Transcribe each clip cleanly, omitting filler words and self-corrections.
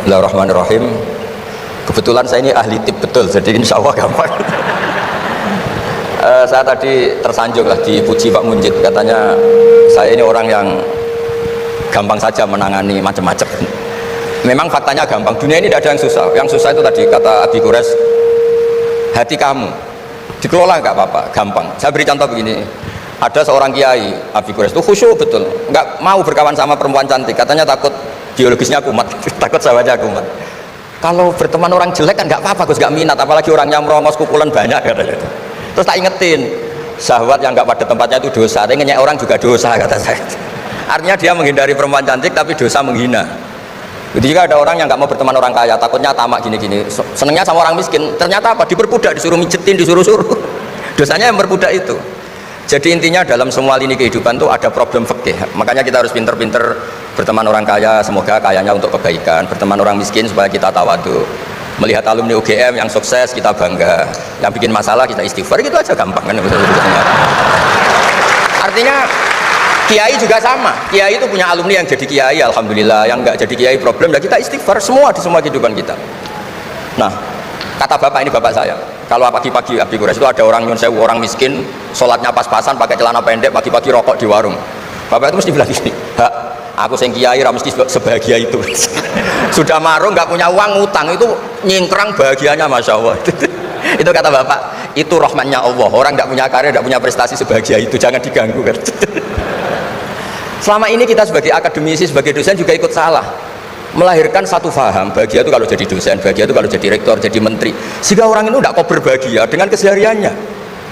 Bismillahirrahmanirrahim. Kebetulan saya ini ahli tip betul, jadi insya Allah gampang. Saya tadi tersanjung lah dipuji Pak Munjid, katanya saya ini orang yang gampang saja menangani macam-macam. Memang faktanya gampang, dunia ini tidak ada yang susah. Yang susah itu tadi kata Abi Quraisy, hati kamu dikelola nggak apa-apa, gampang. Saya beri contoh begini, ada seorang kiai Abi Quraisy itu khusyuk betul, nggak mau berkawan sama perempuan cantik, katanya takut biologisnya kumat, takut sahabatnya kumat. Kalau berteman orang jelek kan nggak apa-apa, Gus, nggak minat, apalagi orangnya merongos kukulan banyak katanya. Terus tak ingetin, syahwat yang nggak pada tempatnya itu dosa, tapi ngenyek orang juga dosa kata saya. Artinya dia menghindari perempuan cantik tapi dosa menghina. Jadi jika ada orang yang nggak mau berteman orang kaya, takutnya tamak gini-gini, senengnya sama orang miskin, ternyata apa? Diperbudak, disuruh mijetin, disuruh-suruh. Dosanya yang berbudak itu. Jadi intinya dalam semua lini kehidupan itu ada problem fikih. Makanya kita harus pinter-pinter berteman orang kaya, semoga kayanya untuk kebaikan. Berteman orang miskin supaya kita tawadu. Melihat alumni UGM yang sukses kita bangga. Yang bikin masalah kita istighfar, gitu aja gampang kan. Artinya kiai juga sama. Kiai itu punya alumni yang jadi kiai, alhamdulillah. Yang nggak jadi kiai problem, dan kita istighfar semua di semua kehidupan kita. Nah, kata bapak ini, bapak saya, kalau pagi-pagi Abi Quraisy itu ada orang nyun sewu, orang miskin, sholatnya pas-pasan, pakai celana pendek, pagi-pagi rokok di warung. Bapak itu mesti bilang gini, hak, aku sing kiai mesti sebahagia itu. Sudah marung, nggak punya uang, ngutang, itu nyingkrang bahagianya, masya Allah. Itu kata bapak, itu rahmatnya Allah. Orang nggak punya karya, nggak punya prestasi sebahagia itu, jangan diganggu kan. Selama ini kita sebagai akademisi, sebagai dosen juga ikut salah, melahirkan satu faham, bahagia itu kalau jadi dosen, bahagia itu kalau jadi rektor, jadi menteri, sehingga orang itu tidak kober bahagia dengan kesehariannya.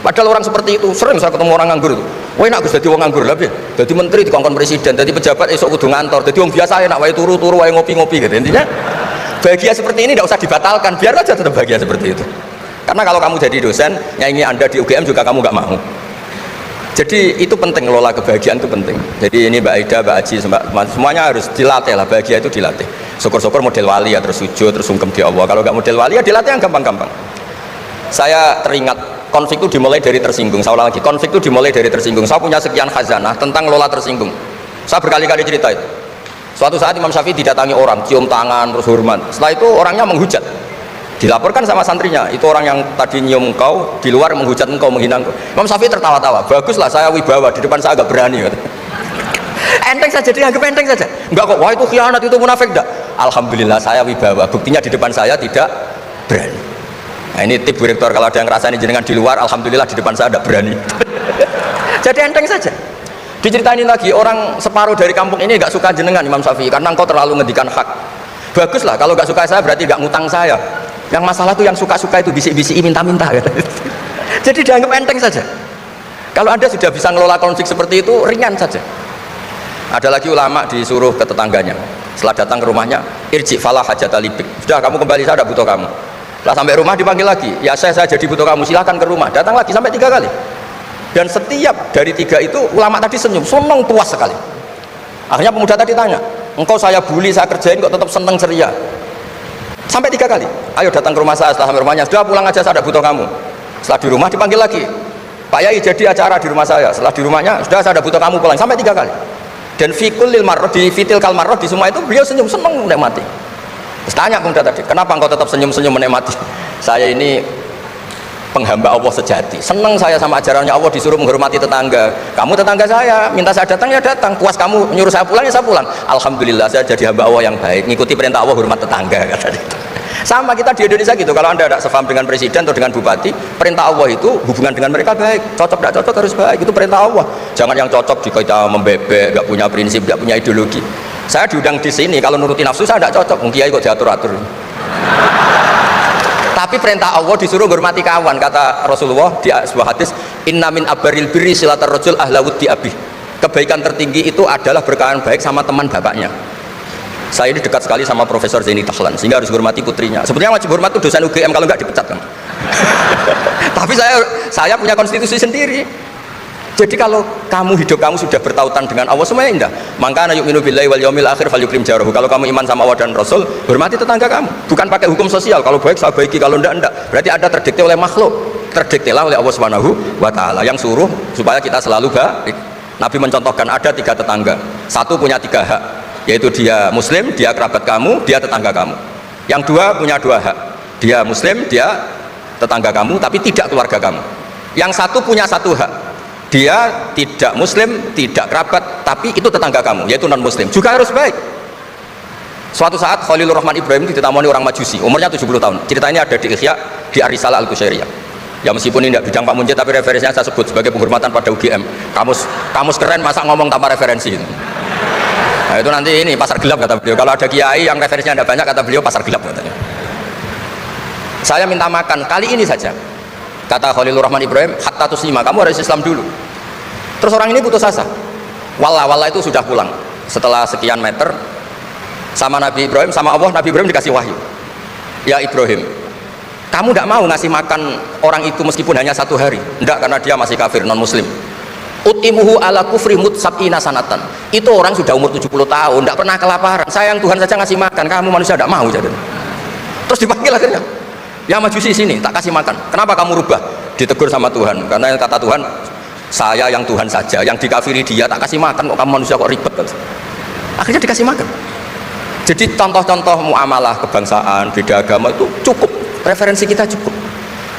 Padahal orang seperti itu, sering saya ketemu orang nganggur itu, wah enak Gus, jadi orang nganggur, lebih jadi menteri, dikongkon presiden, jadi pejabat, esok kudu ngantor, jadi orang biasa enak, wae turu-turu, wae ngopi-ngopi gitu. Intinya bahagia seperti ini tidak usah dibatalkan, biar aja tetap bahagia seperti itu. Karena kalau kamu jadi dosen, nyanyi Anda di UGM juga kamu nggak mau. Jadi itu penting, ngelola kebahagiaan itu penting. Jadi ini Mbak Aida, Mbak Aji, semuanya harus dilatih lah, bahagia itu dilatih. Syukur-syukur model wali ya, terus sujud, terus sungkem di Allah. Kalau nggak model wali ya dilatih yang gampang-gampang. Saya teringat konflik itu dimulai dari tersinggung. Saya ulang lagi, konflik itu dimulai dari tersinggung. Saya punya sekian khazanah tentang ngelola tersinggung. Saya berkali-kali cerita itu. Suatu saat Imam Syafi'i didatangi orang, cium tangan, terus hormat. Setelah itu orangnya menghujat. Dilaporkan sama santrinya, itu orang yang tadi nyium engkau di luar menghujat engkau, menghina engkau. Imam Syafi'i tertawa-tawa, baguslah saya wibawa, di depan saya agak berani. Enteng saja, dianggap enteng saja. Enggak kok, wah itu khianat, itu munafik, enggak. Alhamdulillah saya wibawa, buktinya di depan saya tidak berani. Nah ini tip Bu Rektor, kalau ada yang ngerasain jenengan di luar, alhamdulillah di depan saya tidak berani. Jadi enteng saja. Diceritain lagi, orang separuh dari kampung ini enggak suka jenengan Imam Syafi'i, karena engkau terlalu ngendikan hak. Baguslah, kalau enggak suka saya berarti enggak ngutang saya. Yang masalah tuh yang suka-suka itu bisik-bisik minta-minta gitu. Jadi dianggap enteng saja. Kalau Anda sudah bisa ngelola konflik seperti itu, ringan saja. Ada lagi ulama disuruh ke tetangganya, setelah datang ke rumahnya, irji falah hajat alibik, sudah kamu kembali, saya tidak butuh kamu. Setelah sampai rumah dipanggil lagi, ya saya jadi butuh kamu, silahkan ke rumah. Datang lagi sampai 3 kali. Dan setiap dari 3 itu ulama tadi senyum, senang, puas sekali. Akhirnya pemuda tadi tanya, engkau saya bully, saya kerjain kok tetap senang ceria. Sampai 3 kali, ayo datang ke rumah saya. Setelah sampai rumahnya, sudah pulang aja, saya tidak butuh kamu. Setelah di rumah dipanggil lagi, Pak Yai jadi acara di rumah saya. Setelah di rumahnya, sudah saya tidak butuh kamu, pulang. Sampai 3 kali. Dan fikul lil marroh, di fitil kal marroh, di semua itu beliau senyum, senang menikmati. Terus tanya pemuda tadi, kenapa engkau tetap senyum-senyum menikmati? Saya ini penghamba Allah sejati, senang saya sama ajarannya Allah, disuruh menghormati tetangga. Kamu tetangga saya, minta saya datang ya datang, puas kamu nyuruh saya pulang ya saya pulang. Alhamdulillah saya jadi hamba Allah yang baik, ngikuti perintah Allah, hormat tetangga. Sama kita di Indonesia gitu, kalau Anda tidak sefaham dengan presiden atau dengan bupati, perintah Allah itu hubungan dengan mereka baik, cocok tidak cocok harus baik, itu perintah Allah. Jangan yang cocok jika kita membebek, nggak punya prinsip, nggak punya ideologi. Saya diundang di sini, kalau nuruti nafsu saya tidak cocok, mungkin kiai kok diatur-atur. Tapi perintah Allah disuruh hormati kawan, kata Rasulullah di sebuah hadis, inna min abaril birri silatar rajul ahlawud di abih. Kebaikan tertinggi itu adalah berkawan baik sama teman bapaknya. Saya ini dekat sekali sama Profesor Zaini Tahlan, sehingga harus hormati putrinya. Sebenarnya wajib hormat itu dosen UGM, kalau nggak dipecat kan. Tapi saya punya konstitusi sendiri. Jadi kalau hidup kamu sudah bertautan dengan Allah, semuanya indah. Maka yu'minu billahi wal yaumil akhir falyukrim jarahu. Kalau kamu iman sama Allah dan Rasul, hormati tetangga kamu. Bukan pakai hukum sosial. Kalau baik saya baiki, kalau enggak. Berarti ada terdikte oleh makhluk. Terdiktelah oleh Allah Subhanahu wa taala yang suruh supaya kita selalu baik. Nabi mencontohkan ada 3 tetangga. Satu punya 3 hak. yaitu dia muslim, dia kerabat kamu, dia tetangga kamu. Yang dua punya dua hak, dia muslim, dia tetangga kamu tapi tidak keluarga kamu. Yang satu punya satu hak, dia tidak muslim, tidak kerabat tapi itu tetangga kamu, yaitu non muslim, juga harus baik. Suatu saat Khalilur Rahman Ibrahim ditemani orang Majusi, umurnya 70 tahun. Cerita ini ada di Ihya, di Ar-Risalah Al-Qusyairiyah. Ya meskipun ini tidak bidang Pak Munjid, tapi referensinya saya sebut sebagai penghormatan pada UGM. Kamus keren, masa ngomong tanpa referensi. Nah itu nanti ini pasar gelap kata beliau. Kalau ada kiai yang referensinya tidak banyak, kata beliau pasar gelap katanya. Saya minta makan kali ini saja, kata Khalilur Rahman Ibrahim, hatta tuslima, kamu harus Islam dulu. Terus orang ini putus asa. Wallah itu sudah pulang setelah sekian meter sama Nabi Ibrahim, sama Allah. Nabi Ibrahim dikasih wahyu, ya Ibrahim, kamu tidak mau ngasih makan orang itu meskipun hanya satu hari? Tidak, karena dia masih kafir, non muslim. Utimuhu ala kufri sab'ina sanatan. Itu orang sudah umur 70 tahun, tidak pernah kelaparan. Sayang Tuhan saja ngasih makan, kamu manusia tidak mau. Jadi terus dipanggil akhirnya, ya Majusi sini, tak kasih makan. Kenapa kamu rubah? Ditegur sama Tuhan, karena kata Tuhan, saya yang Tuhan saja, yang dikafiri dia tak kasih makan, kok kamu manusia kok ribet. Akhirnya dikasih makan. Jadi contoh-contoh muamalah kebangsaan, beda agama itu cukup, referensi kita cukup.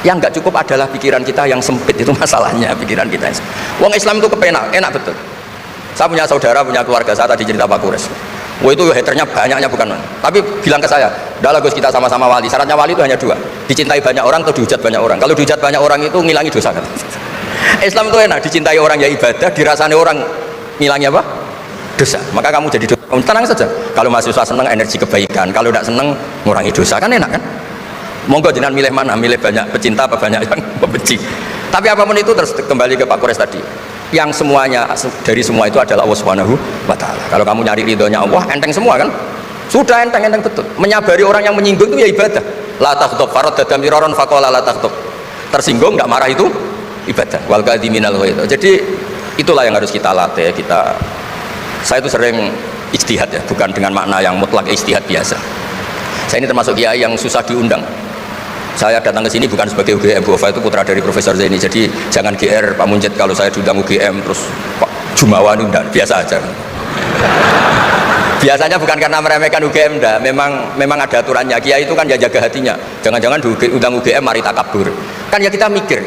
Yang nggak cukup adalah pikiran kita yang sempit, itu masalahnya, pikiran kita. Wong Islam itu kepenak, enak betul. Saya punya saudara, punya keluarga, saya tadi cerita Pak Kures. Wah itu haternya banyaknya bukan, tapi bilang ke saya, udah Gus, kita sama-sama wali. Syaratnya wali itu hanya dua, dicintai banyak orang atau dihujat banyak orang. Kalau dihujat banyak orang itu ngilangi dosa kan. Islam itu enak, dicintai orang ya ibadah, dirasani orang ngilangi apa? Dosa. Maka kamu jadi dosa, tenang saja. Kalau mahasiswa senang energi kebaikan, kalau tidak senang ngurangi dosa, kan enak kan. Monggo jenengan milih mana, milih banyak pecinta apa banyak yang membenci. Tapi apapun itu, terus kembali ke Pak Kures tadi, yang semuanya dari semua itu adalah Allah Subhanahu wa Ta'ala. Kalau kamu nyari ridhonya Allah, enteng semua kan, sudah enteng betul. Menyabari orang yang menyinggung itu ya ibadah. La taghdab farad dadam miraron faqala la taghdab. Tersinggung nggak marah itu ibadah. Wal qadiminal ghaidha. Jadi itulah yang harus kita latih. Saya itu sering ijtihad ya, bukan dengan makna yang mutlak ijtihad biasa. Saya ini termasuk kiai yang susah diundang. Saya datang ke sini bukan sebagai UGM, Bu Ofa itu putra dari Profesor Zaini, jadi jangan GR Pak Munjid kalau saya diundang UGM terus Pak Jumawa undang, biasa aja. Biasanya bukan karena meremehkan UGM, memang ada aturannya. Kiai itu kan ya jaga hatinya, jangan-jangan diundang UGM mari takabur. Kan ya kita mikir,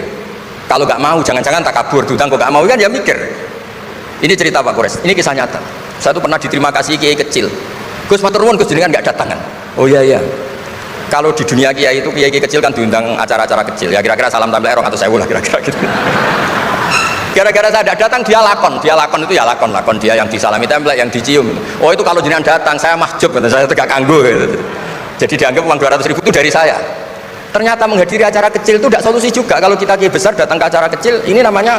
kalau nggak mau jangan-jangan takabur, diundang kok nggak mau kan ya mikir. Ini cerita Pak Kures, ini kisah nyata. Saya tuh pernah diterima kasih kiai kecil. Gus matur nuwun Gus jenengan nggak datangan. Oh iya. Kalau di dunia kiai itu kiai kecil kan diundang acara-acara kecil. Ya kira-kira salam tampil atau sewu lah kira-kira gitu. Gara-gara saya tidak datang dia lakon itu ya lakon dia yang disalami template, yang dicium. Oh itu kalau jenengan datang saya mahjub, saya tegak kanggo gitu. Jadi dianggap uang 200.000 itu dari saya. Ternyata menghadiri acara kecil itu tidak solusi juga. Kalau kita kiai besar datang ke acara kecil, ini namanya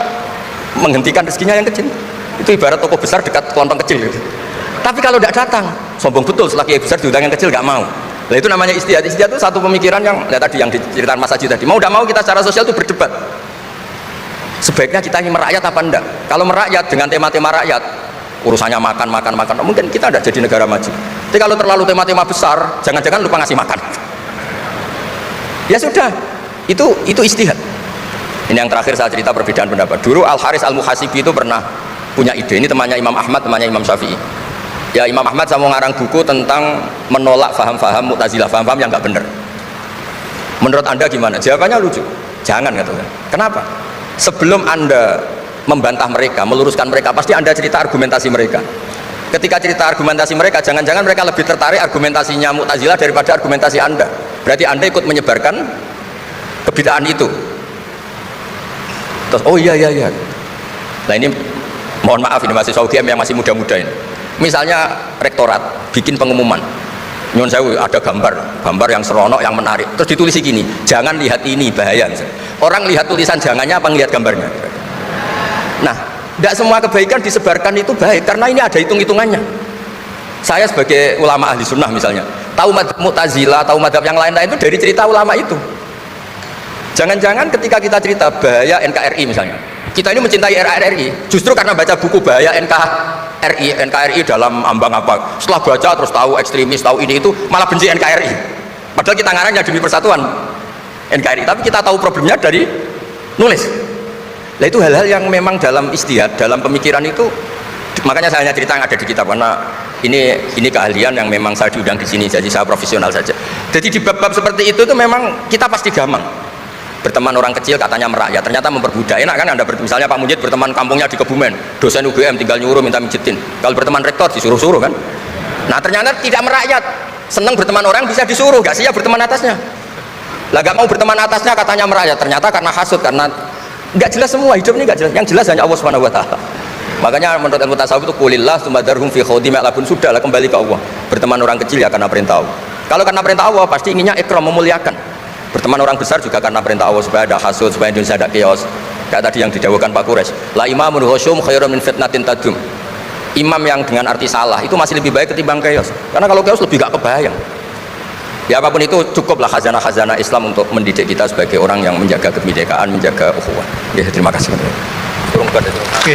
menghentikan rezekinya yang kecil. Itu ibarat toko besar dekat kelontong kecil gitu. Tapi kalau tidak datang, sombong betul setelah kiai besar diundang yang kecil nggak mau. Nah itu namanya istihad. Istihad itu satu pemikiran yang tadi yang diceritakan Mas Haji tadi. Mau tidak mau kita secara sosial itu berdebat. Sebaiknya kita ini merakyat apa enggak? Kalau merakyat dengan tema-tema rakyat, urusannya makan, mungkin kita tidak jadi negara maju. Tapi kalau terlalu tema-tema besar, jangan-jangan lupa ngasih makan. Ya sudah, itu istihad. Ini yang terakhir saya cerita perbedaan pendapat. Dulu Al Haris Al Muhasibi itu pernah punya ide. Ini temannya Imam Ahmad, temannya Imam Syafi'i. Ya Imam Ahmad saya mau ngarang buku tentang menolak faham-faham Mu'tazilah, faham-faham yang nggak benar. Menurut Anda gimana? Jawabannya lucu. Jangan katanya. Kenapa? Sebelum Anda membantah mereka, meluruskan mereka, pasti Anda cerita argumentasi mereka. Ketika cerita argumentasi mereka, jangan-jangan mereka lebih tertarik argumentasinya Mu'tazilah daripada argumentasi Anda. Berarti Anda ikut menyebarkan kebid'ahan itu. Terus, oh iya. Nah ini mohon maaf, ini mahasiswa UGM yang masih muda-muda ini. Misalnya rektorat bikin pengumuman, nyun sewu ada gambar yang seronok, yang menarik, terus ditulis gini, jangan lihat ini, bahaya. Orang lihat tulisan jangannya apa ngelihat gambarnya? Nah, tidak semua kebaikan disebarkan itu baik, karena ini ada hitung-hitungannya. Saya sebagai ulama ahli sunnah misalnya, tahu madzhab Mu'tazilah, tahu madzhab yang lain-lain itu dari cerita ulama itu. Jangan-jangan ketika kita cerita bahaya NKRI misalnya, kita ini mencintai NKRI justru karena baca buku bahaya NKRI dalam ambang apa, setelah baca terus tahu ekstremis, tahu ini itu, malah benci NKRI, padahal kita ngarangnya demi persatuan NKRI, tapi kita tahu problemnya dari nulis. Nah itu hal-hal yang memang dalam istihad, dalam pemikiran itu Makanya saya hanya cerita yang ada di kitab, karena ini keahlian yang memang saya diundang di sini, jadi saya profesional saja. Jadi di bab-bab seperti itu tuh memang kita pasti gampang. Berteman orang kecil katanya merakyat, ternyata memperbudak. Enak kan Anda misalnya Pak Mujid berteman kampungnya di Kebumen, dosen UGM tinggal nyuruh minta mijitin. Kalau berteman rektor disuruh-suruh kan. Nah ternyata tidak merakyat, senang berteman orang bisa disuruh, gak siap berteman atasnya. Lah gak mau berteman atasnya katanya merakyat, ternyata karena hasut, karena gak jelas semua, hidup ini gak jelas. Yang jelas hanya Allah Subhanahu wa taala. Makanya menurut ilmu tasawuf itu kulillah sumadarhum fi khawdima labun, sudahlah kembali ke Allah. Berteman orang kecil ya karena perintah Allah. Kalau karena perintah Allah pasti inginnya ikram, memuliakan. Berteman orang besar juga karena perintah Allah, supaya ada hasud, supaya Indonesia ada chaos. Kayak tadi yang didawuhkan Pak Quraisy, la imamun khusyum khairun min fitnatin tadum. Imam yang dengan arti salah itu masih lebih baik ketimbang chaos, karena kalau chaos lebih gak kebayang. Ya apapun itu cukuplah khazanah-khazanah Islam untuk mendidik kita sebagai orang yang menjaga kebinekaan, menjaga ukhuwah. Ya, terima kasih. Oke.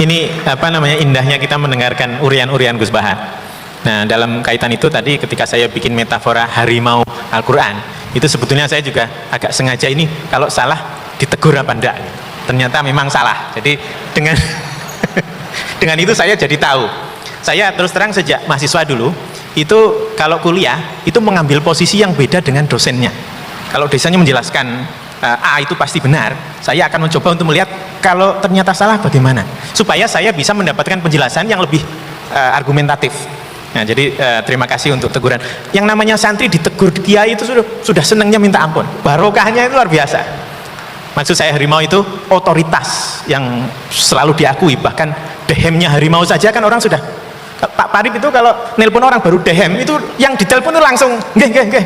Ini apa namanya, indahnya kita mendengarkan urian-urian Gus Baha. Nah, dalam kaitan itu tadi ketika saya bikin metafora harimau Al-Quran, itu sebetulnya saya juga agak sengaja ini kalau salah ditegur apa enggak. Ternyata memang salah. Jadi dengan dengan itu saya jadi tahu. Saya terus terang sejak mahasiswa dulu, itu kalau kuliah itu mengambil posisi yang beda dengan dosennya. Kalau dosennya menjelaskan A itu pasti benar, saya akan mencoba untuk melihat kalau ternyata salah bagaimana, supaya saya bisa mendapatkan penjelasan yang lebih argumentatif. Nah, jadi terima kasih untuk teguran. Yang namanya santri ditegur kiai itu sudah senangnya minta ampun. Barokahnya itu luar biasa. Maksud saya harimau itu otoritas yang selalu diakui. Bahkan dehemnya harimau saja kan orang sudah. Pak Parip itu kalau nelpon orang baru dehem itu yang ditelepon itu langsung nggih.